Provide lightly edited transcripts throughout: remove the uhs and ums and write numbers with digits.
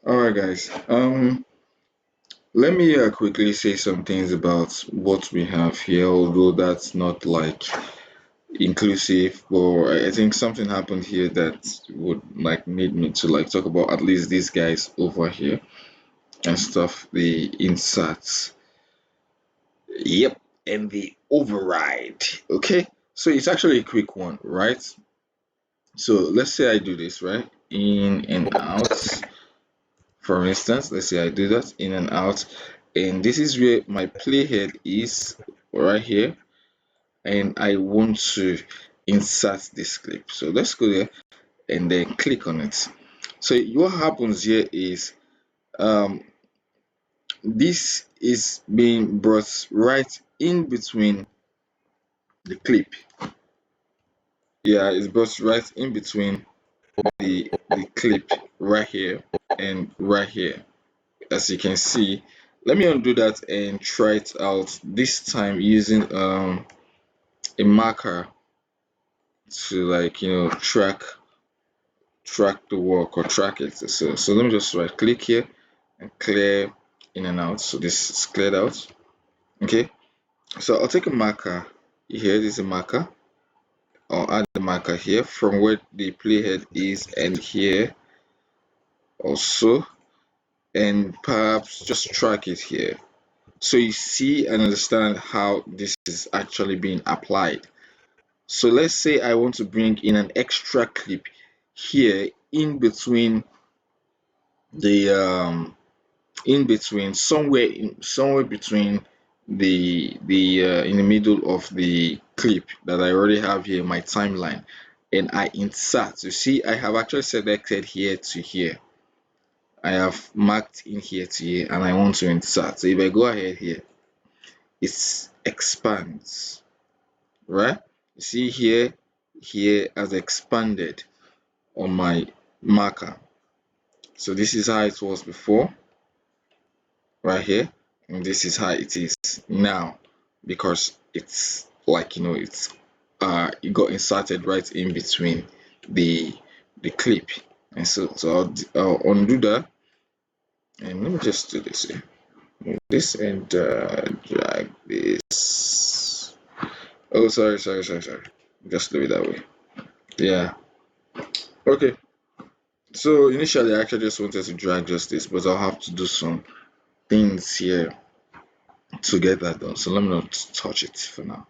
All right, guys. Let me quickly say some things about what we have here, although that's not like inclusive, but I think something happened here that would like need me to like talk about at least these guys over here and stuff, the inserts. Yep, and the override. Okay, so it's actually a quick one, right? So let's say I do this, right? In and out. For instance, let's say I do that in and out, and this is where my playhead is right here, and I want to insert this clip. So let's go there and then click on it. So what happens here is um, this is being brought right in between the clip. Yeah, it's brought right in between the clip right here and right here. As you can see, let me undo that and try it out, this time using a marker to like track the work or track it. So let me just right click here and clear in and out. So this is cleared out. Okay, so I'll take a marker here. This is a marker. I'll add the marker here from where the playhead is and here also, and perhaps just track it here. So you see and understand how this is actually being applied. So let's say I want to bring in an extra clip here the in between somewhere between the in the middle of the clip that I already have here in my timeline, and I insert. You see, I have actually selected here to here. I have marked in here to here, and I want to insert. So if I go ahead here, it expands, right? You see here has expanded on my marker. So this is how it was before, right here, and this is how it is now, because it's like it got inserted right in between the clip. And so I'll undo that, and let me just do this here. Move this and drag this. Oh, sorry. Just do it that way. Yeah. Okay. So initially, I actually just wanted to drag just this, but I'll have to do some things here to get that done. So let me not touch it for now.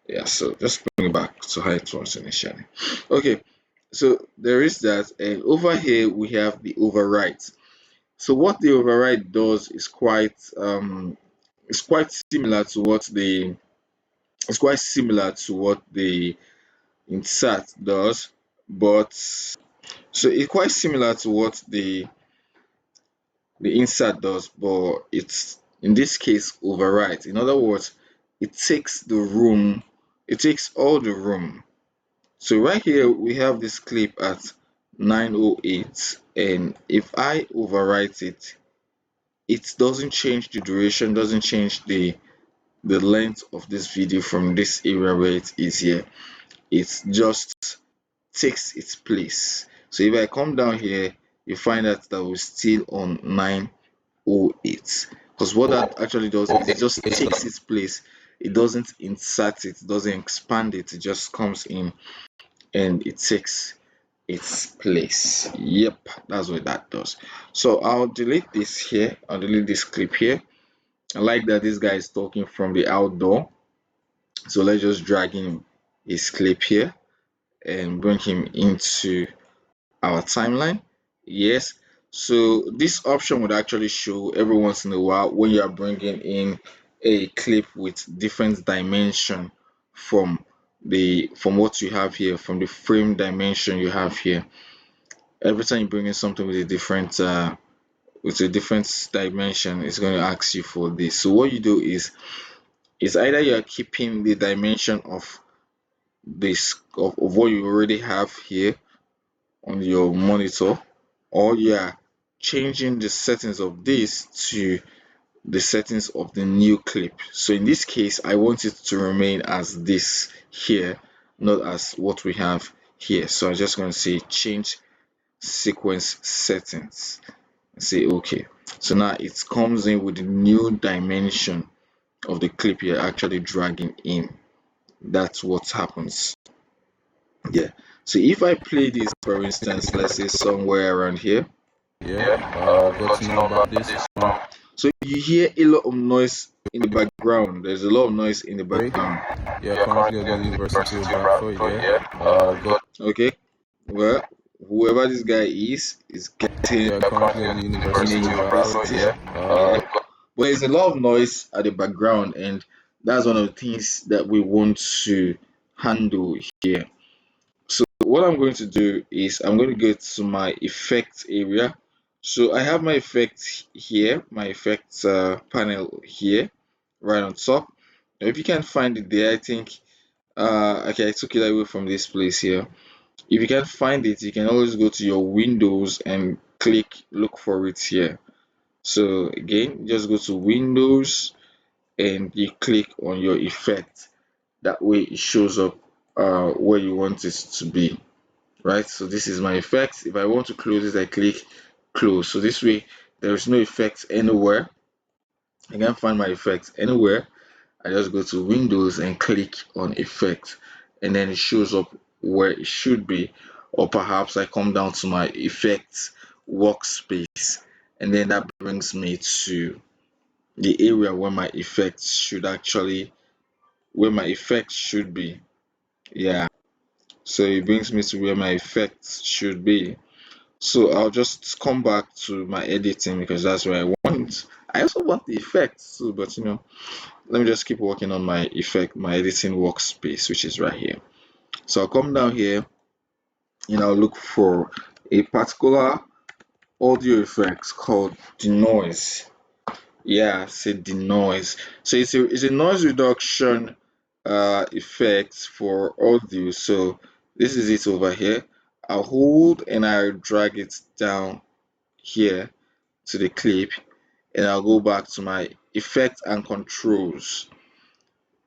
Yeah. So just bring it back to how it was initially. Okay. So there is that, and over here we have the override. So what the override does is quite similar to what the it's quite similar to what the insert does, but so it's quite similar to what the insert does, but it's in this case overrides. In other words, it takes the room, it takes all the room. So right here we have this clip at 9:08, and if I overwrite it, it doesn't change the duration, doesn't change the length of this video from this area where it is here. It just takes its place. So if I come down here, you find that we're still on 9:08, because what that actually does is it just takes its place. It doesn't insert it, doesn't expand it, it just comes in and it takes its place. Yep, that's what that does. So I'll delete this here, I'll delete this clip here. I like that this guy is talking from the outdoor, so let's just drag in his clip here and bring him into our timeline. Yes, so this option would actually show every once in a while when you are bringing in a clip with different dimension from from what you have here, from the frame dimension you have here. Every time you bring in something with a different dimension, it's going to ask you for this. So what you do is either you are keeping the dimension of of what you already have here on your monitor, or you are changing the settings of this to the settings of the new clip. So in this case, I want it to remain as this here, not as what we have here. So I'm just going to say change sequence settings. Say okay. So now it comes in with the new dimension of the clip you're actually dragging in. That's what happens. Yeah. So if I play this, for instance, let's say somewhere around here. Yeah, got to know about this one. So you hear a lot of noise in the background. There's a lot of noise in the Great. background. Yeah, currently at the University of Bradford, yeah. Got Okay. Well, whoever this guy is getting yeah, currently at the in a University of Bradford, university. yeah. Yeah. But there's a lot of noise at the background, and that's one of the things that we want to handle here. So what I'm going to do is I'm going to get to my effects area. So I have my effects here, my effects panel here, right on top. Now, if you can't find it there, I think okay, I took it away from this place here. If you can't find it, you can always go to your Windows and click look for it here. So again, just go to Windows and you click on your effect. That way it shows up where you want it to be. Right, so this is my effects. If I want to close it, I click close. So this way there is no effects anywhere. I can't find my effects anywhere. I just go to Windows and click on effects, and then it shows up where it should be. Or perhaps I come down to my effects workspace, and then that brings me to the area where my effects should actually where my effects should be. Yeah, so it brings me to where my effects should be. So I'll just come back to my editing because that's where I want. I also want the effects too, but let me just keep working on my editing workspace, which is right here. So I'll come down here and I'll look for a particular audio effects called denoise. Yeah, say denoise. So it's a noise reduction effect for audio. So this is it over here. I'll hold and I'll drag it down here to the clip, and I'll go back to my effect and controls.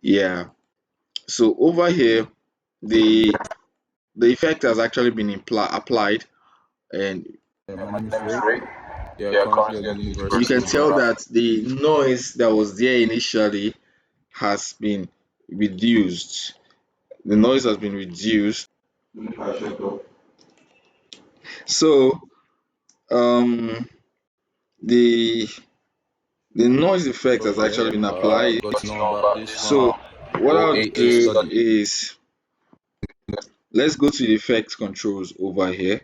Yeah, so over here the effect has actually been applied, and yeah, my name is Ray. Yeah, currently at the you University can of tell Bradford. that the noise that was there initially has been reduced. The noise has been reduced. So um the the noise effect has Yeah, actually been applied. got to know about this So one. what I'll OAA do study. is let's go to the effects controls over here.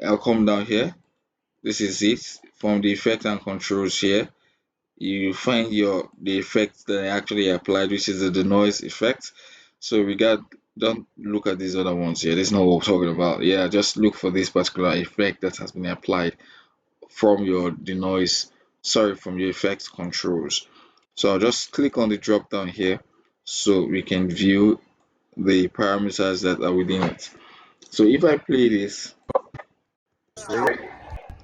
I'll come down here. This is it. From the effect and controls here, you find the effect that I actually applied, which is the noise effect. So don't look at these other ones here. This is not what we're talking about. Yeah, just look for this particular effect that has been applied from your denoise, sorry, from your effects controls. So I'll just click on the drop down here so we can view the parameters that are within it. So if I play this, Ray.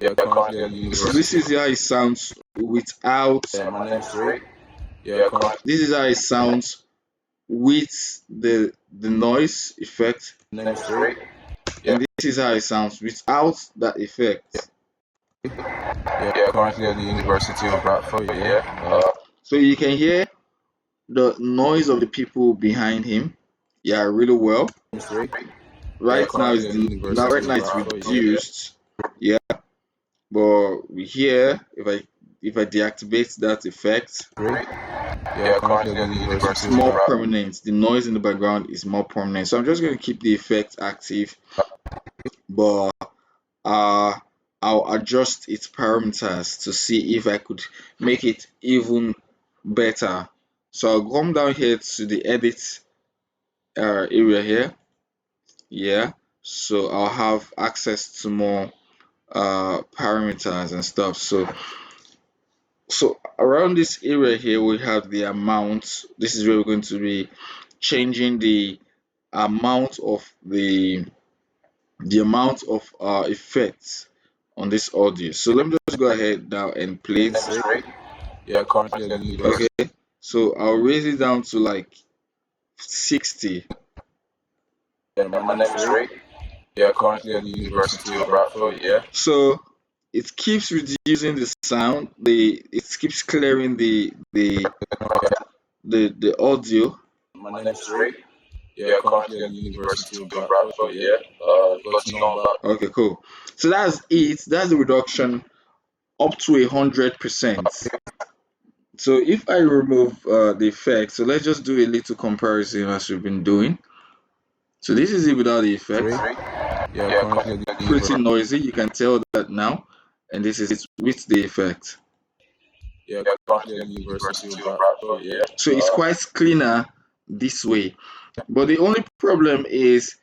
Yeah, currently at the so this University. is how it sounds without. Yeah, my name is Ray. Yeah, currently. This is how it sounds with the noise effect, My name is Ray. Yeah, and this is how it sounds without that effect. yeah, currently at the University of Bradford. Yeah. So you can hear the noise of the people behind him. Yeah, really well. My name is Ray. Yeah, Right now currently at the right University now of it's Bradford. Yeah. reduced. Yeah, but we hear if I deactivate that effect, Ray. Yeah, currently at the it's University of more Bradford. permanent. The noise in the background is more permanent. So I'm just going to keep the effect active, but uh, I'll adjust its parameters to see if I could make it even better. So I'll come down here to the edit area here. Yeah, so I'll have access to more parameters and stuff. So around this area here we have the amount. This is where we're going to be changing the amount of the amount of effects on this audio. So let me just go ahead now and play it. Ray. Yeah, currently at the University. Okay, so I'll raise it down to like 60. Yeah, my name is Ray. Yeah, currently at the University of Bradford. Yeah. So it keeps reducing the sound. It keeps clearing the audio. My name is Ray. Yeah, currently at the University of Bradford. Yeah. Got to know about. Okay, cool. So that's it. That's the reduction up to 100%. So if I remove the effect, so let's just do a little comparison as we've been doing. So this is it without the effect. Ray. Yeah, currently at the Pretty University. noisy, you can tell that now. And this is it with the effect. Yeah, currently at the University of Bradford. Yeah. So it's quite cleaner this way. But the only problem is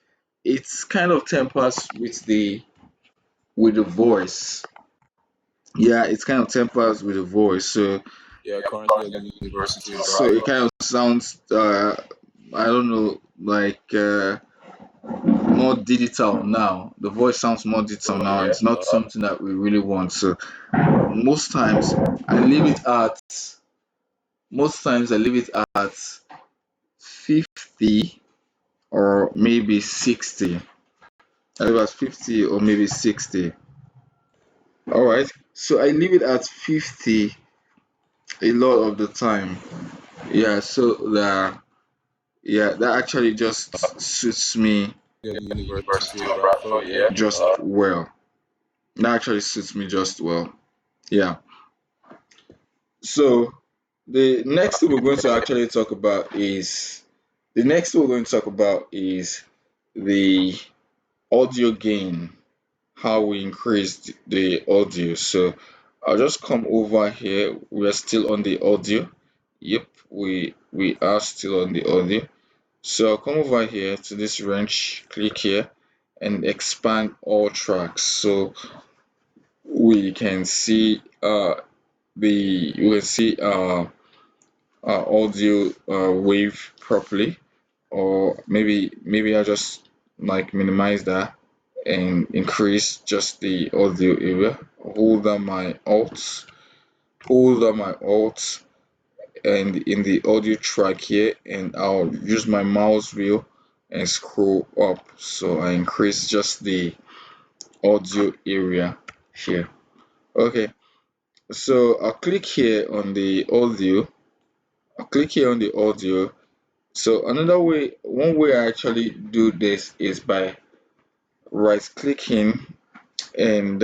it's kind of tempers with the voice. Yeah, it's kind of tempers with the voice. Yeah, currently at the University of So it Bradford. kind of sounds I don't know, like more digital now. The voice sounds more digital now. Yeah. It's not something that we really want. So most times I leave it at most times I leave it at 50 or maybe 60. I leave it at 50 or maybe 60. All right. So I leave it at 50 a lot of the time. Yeah, so that actually just suits me At the University of Bradford. Yeah. just well. That actually suits me just well. Yeah. So the next thing we're going to actually talk about is the next thing we're going to talk about is the audio gain, how we increased the audio. So I'll just come over here. We are still on the audio. Yep, we are still on the audio. So I'll come over here to this range, click here and expand all tracks. So we can see you can see audio wave properly, or maybe I'll just like minimize that and increase just the audio area. Hold down my alt and in the audio track here, and I'll use my mouse wheel and scroll up. So I increase just the audio area here. Okay, so I'll click here on the audio. I'll click here on the audio. So one way I actually do this is by right clicking and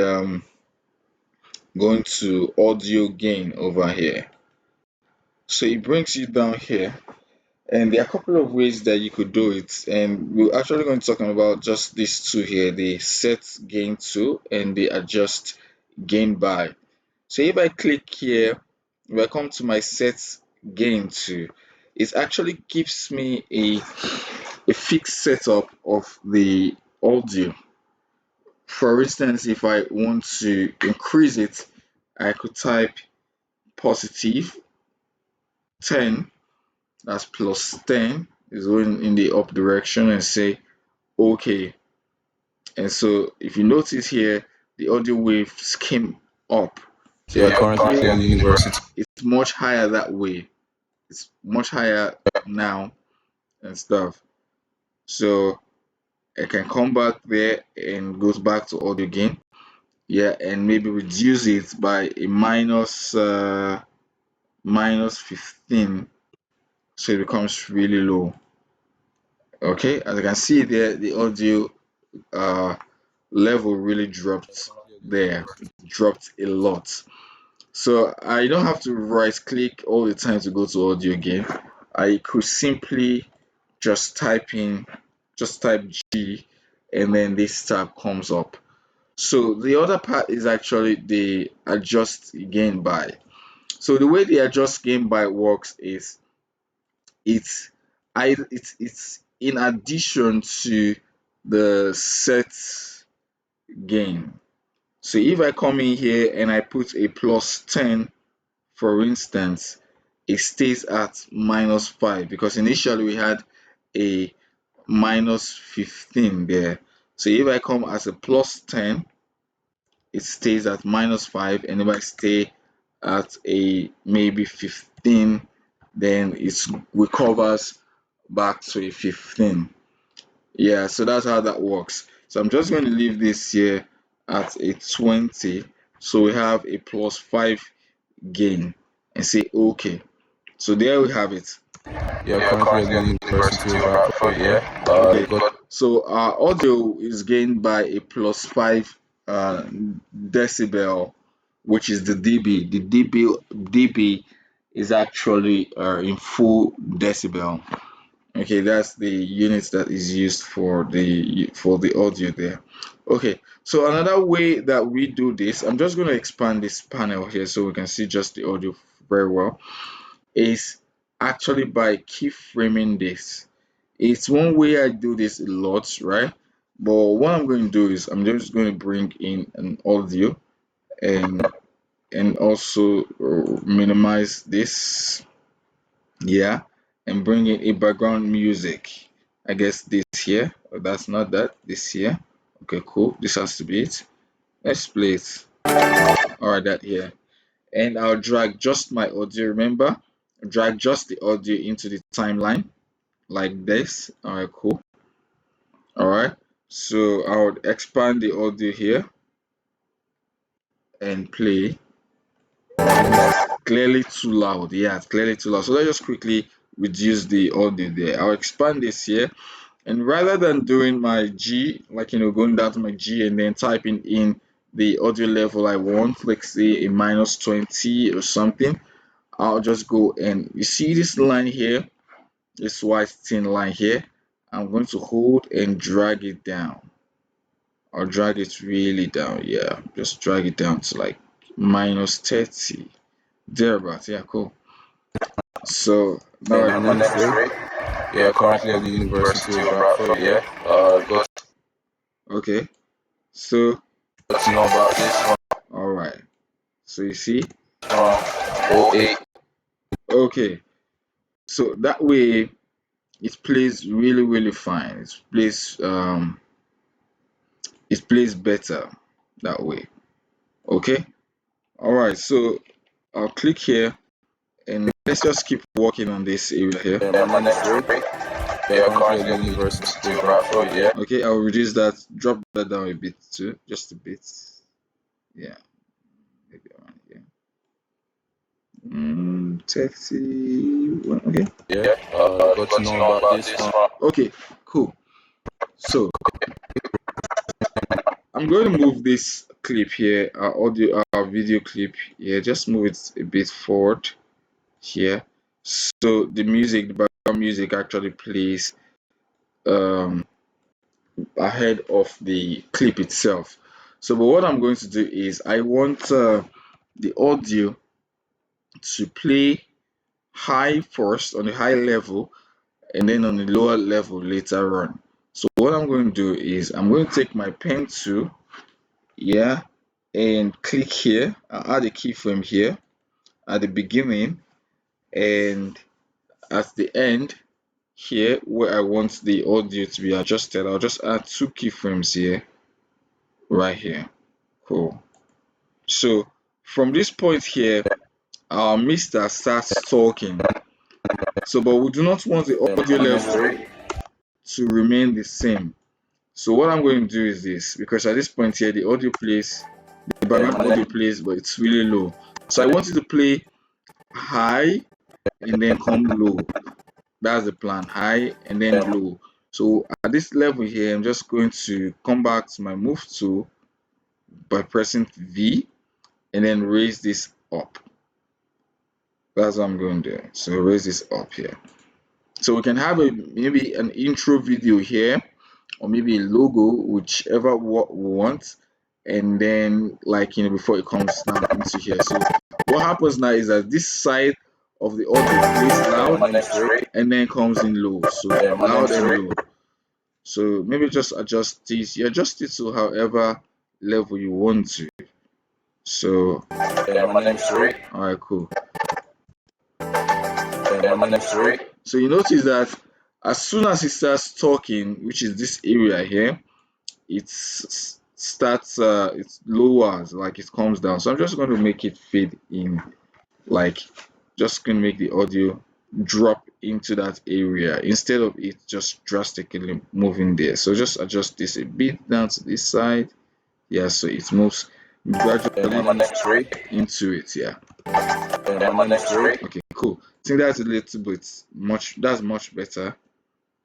going to audio gain over here. So it brings you down here, and there are a couple of ways that you could do it, and we're actually going to talk about just these two here: the set gain tool and the adjust gain by. So if I click here, if I come to my set gain tool, it actually gives me a fixed setup of the audio. For instance, if I want to increase it, I could type positive 10, that's plus 10, is going in the up direction, and say OK. And so if you notice here, the audio waves came up. So Yeah, you can currently at hear the University. it's much higher that way. It's much higher now and stuff. So I can come back there and goes back to audio gain. Yeah, and maybe reduce it by a minus 15, so it becomes really low. Okay, as you can see there, the audio uh level really Yeah, dropped currently at the there. University. It dropped a lot. So I don't have to right click all the time to go to audio again. I could simply just type G, and then this tab comes up. So the other part is actually the adjust gain by. So the way the adjust gain by works is it's it's in addition to the set gain. So if I come in here and I put a plus 10, for instance, it stays at minus 5 because initially we had a minus 15 there. So if I come as a plus 10, it stays at minus 5, and if I stay at a maybe 15, then it recovers back to a 15. Yeah, so that's how that works. So I'm just going to leave this here at a 20, So we have a +5 gain and say okay. So there we have it. Yeah, currently at the University of Bradford. Yeah. Okay, Got so our audio is gained by a +5 decibel, which is the dB. The dB is actually in full decibel. Okay, that's the unit that is used for the audio there. Okay, so another way that we do this, I'm just going to expand this panel here so we can see just the audio very well, is actually by keyframing this. It's one way I do this a lot, right? But what I'm going to do is I'm just going to bring in an audio and also minimize this, yeah, and bring in a background music. I guess this here. Oh, that's not that. This here. Okay, cool. This has to be it. Let's play it. All right, that here. And I'll drag just my audio. Remember, drag just the audio into the timeline like this. All right, cool. All right. So I would expand the audio here and play. Clearly too loud. Yeah, it's clearly too loud. So let's just quickly reduce the audio there. I'll expand this here. And rather than doing my G, like going down to my G and then typing in the audio level I want, let's say a -20 or something, I'll just go and you see this line here, this white thin line here. I'm going to hold and drag it down. I'll drag it really down. Yeah, just drag it down to like -30. Thereabouts. Yeah, cool. So now yeah, I my put name is Ray. Yeah, currently at the University of Bradford. Yeah. Got okay. So to know about this from all right. So you see, '08. okay. So that way it plays really fine. It plays better that way. Okay. All right. So I'll click here and let's just keep working on this area here. Yeah, my name is Ray. Yeah, currently at the University of Bradford. Yeah. Okay, I'll reduce that, drop that down a bit too, just a bit. Yeah, maybe around here. 31. Okay. Yeah. Got to know about this from Okay, cool. So I'm going to move this clip here, our video clip here. Just move it a bit forward here. So the background music actually plays um, ahead of the clip itself. So, but what I'm going to do is I want the audio to play high first on the high level and then on the lower level later on. So what I'm going to do is I'm going to take my pen tool, yeah, and click here. I'll add a keyframe here at the beginning and at the end here where I want the audio to be adjusted. I'll just add 2 keyframes here, right here. Cool. So from this point here, our mister starts talking. So, but we do not want the audio level to remain the same. So what I'm going to do is this, because at this point here, the background audio plays, but it's really low. So I want it to play high and then come low. That's the plan, high and then low. So at this level here, I'm just going to come back to my move tool by pressing V and then raise this up. That's what I'm going to do. So raise this up here. So we can have maybe an intro video here or maybe a logo, whichever we want, and then like before it comes now into here. So what happens now is that this side of the audio plays loud and then comes in low. So loud and low. So maybe just adjust this. You adjust it to however level you want to. So all right, cool. So you notice that as soon as it starts talking, which is this area here, it starts it lowers, like it comes down. So I'm just going to make it fade in, like just going to make the audio drop into that area instead of it just drastically moving there. So just adjust this a bit down to this side. Yeah, so it moves gradually My name is Ray. into it. Yeah. My name is Ray. Okay, cool. I think that's a little bit much. That's much better.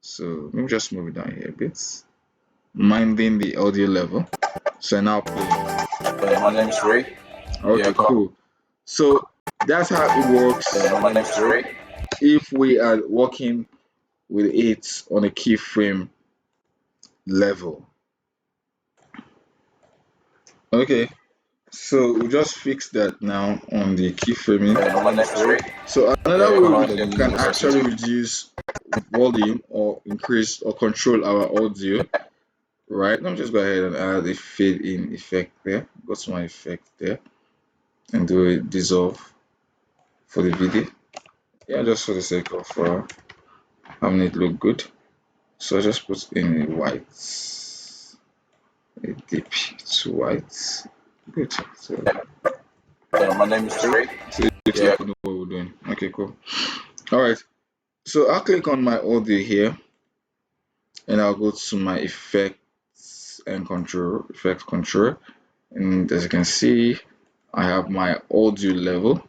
So let me just move it down here a bit. Minding the audio level. So now play. My name is Ray. Okay, cool. So that's how it works My name is Ray. if we are working with it on a keyframe level. Okay, so we just fixed that now on the keyframing. My name is Ray. So another way we Currently at the can university. actually reduce volume or increase or control our audio, right? Let me just go ahead and add a fade in effect there. Go to my effect there and do a dissolve for the video. Yeah, just for the sake of having it look good. So I just put in a white, a deep to white. Good. So, My name is Ray. so it looks like we know what we're doing. Okay, cool. All right. So I'll click on my audio here and I'll go to my effects and control, effect control. And as you can see, I have my audio level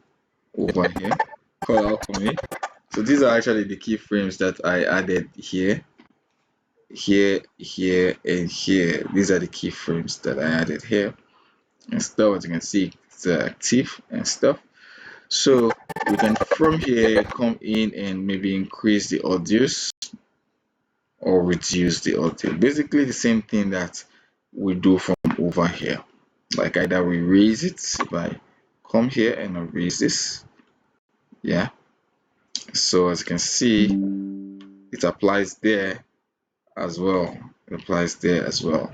over here. Call out for me. So these are actually the keyframes that I added here, here, and here. These are the keyframes that I added here and stuff. As you can see, it's active and stuff. So we can from here come in and maybe increase the audios or reduce the audio. Basically the same thing that we do from over here. Like either we raise it, if I come here and I raise this, yeah. So as you can see, it applies there as well. It applies there as well.